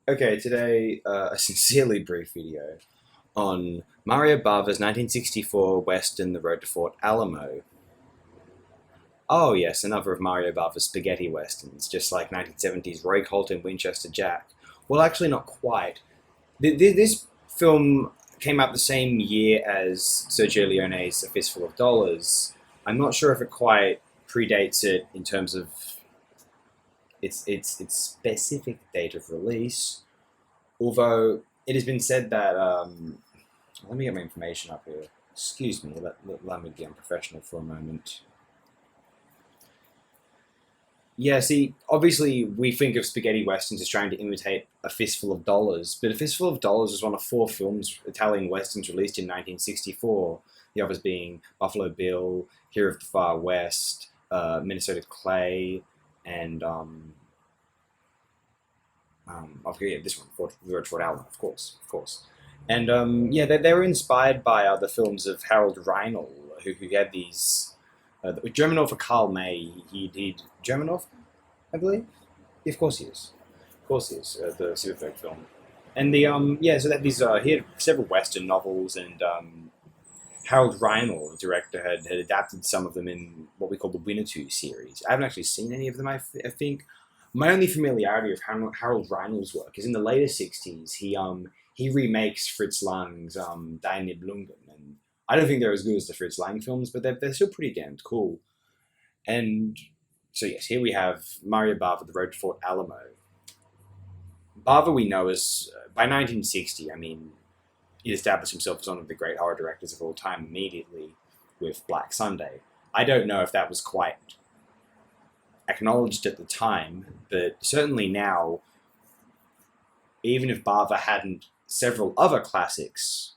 Okay, today a sincerely brief video on Mario Bava's 1964 Western The Road to Fort Alamo. Oh yes, another of Mario Bava's spaghetti westerns, just like 1970s Roy Colt and Winchester Jack. Well, actually not quite. This film came out the same year as Sergio Leone's A Fistful of Dollars. I'm not sure if it quite predates it in terms of its specific date of release. Although it has been said that, let me get my information up here. Excuse me, let me be unprofessional for a moment. Yeah, see, obviously we think of spaghetti westerns as trying to imitate A Fistful of Dollars, but A Fistful of Dollars was one of four films, Italian westerns, released in 1964. The others being Buffalo Bill, Hero of the Far West, Minnesota Clay, and I forget this one, Fort Allen, of course. And yeah, they were inspired by other films of Harold Reinl, who had these. Germanoff for Karl May, he did Germanoff, I believe. Yeah, of course he is. Of course he is. The Superberg film. And the yeah, so that these he had several Western novels, and Harold Reinl, the director, had adapted some of them in what we call the Winnetou series. I haven't actually seen any of them. I think my only familiarity of Harold Reinl's work is in the later '60s. He remakes Fritz Lang's Die Nibelungen, and I don't think they're as good as the Fritz Lang films, but they're still pretty damned cool. And so yes, here we have Mario Bava, The Road to Fort Alamo. Bava we know as by 1960. I mean, he established himself as one of the great horror directors of all time immediately with Black Sunday. I don't know if that was quite acknowledged at the time, but certainly now, even if Bava hadn't several other classics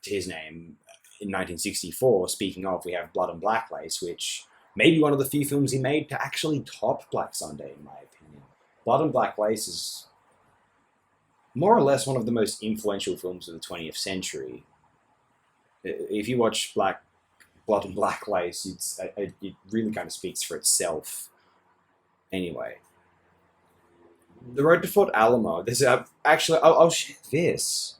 to his name in 1964, speaking of, we have Blood and Black Lace, which may be one of the few films he made to actually top Black Sunday, in my opinion. Blood and Black Lace is more or less one of the most influential films of the 20th century. If you watch Blood and Black Lace, it really kind of speaks for itself. Anyway, The Road to Fort Alamo. There's actually I'll share this.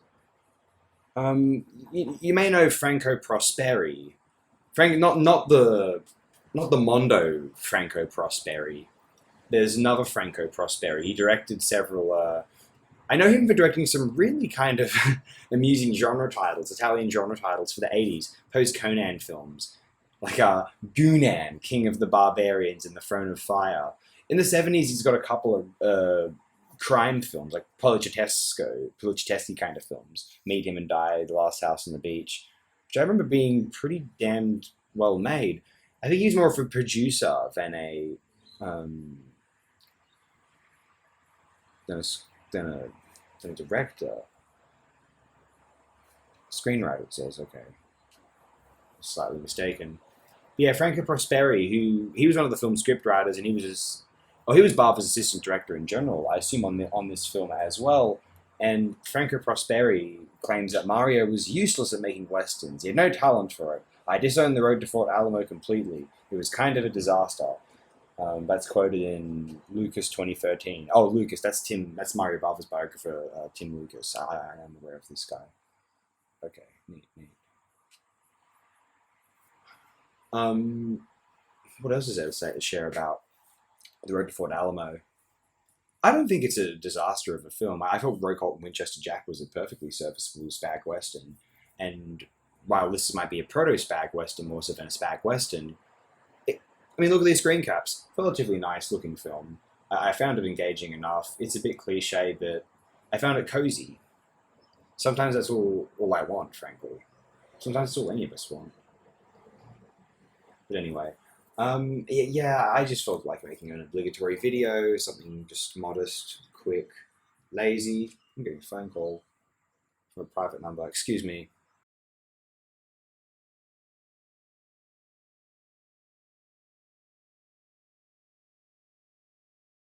You may know Franco Prosperi. Not the Mondo Franco Prosperi. There's another Franco Prosperi. He directed several. I know him for directing some really kind of amusing genre titles, Italian genre titles for the '80s, post Conan films, like Gunan, King of the Barbarians, and The Throne of Fire. In the '70s, he's got a couple of crime films, like Polichiteschi kind of films. Meet Him and Die, The Last House on the Beach, which I remember being pretty damned well made. I think he's more of a producer than than a, than a, than a director. Screenwriter, it says, okay. Slightly mistaken. But yeah, Franco Prosperi, he was one of the film script writers, and he was Bava's assistant director in general, I assume on this film as well. And Franco Prosperi claims that Mario was useless at making westerns. He had no talent for it. I disowned The Road to Fort Alamo completely. It was kind of a disaster. That's quoted in Lucas 2013. Oh, Lucas, that's Mario Bava's biographer, Tim Lucas. I am aware of this guy. Okay, neat. What else is there to share about The Road to Fort Alamo? I don't think it's a disaster of a film. I thought Roy Colt and Winchester Jack was a perfectly serviceable Spag Western. And while this might be a proto-Spag Western more so than a Spag Western, I mean, look at these screen caps. Relatively nice looking film. I found it engaging enough. It's a bit cliche, but I found it cozy. Sometimes that's all I want, frankly. Sometimes it's all any of us want. But anyway, yeah, I just felt like making an obligatory video, something just modest, quick, lazy. I'm getting a phone call from a private number. Excuse me.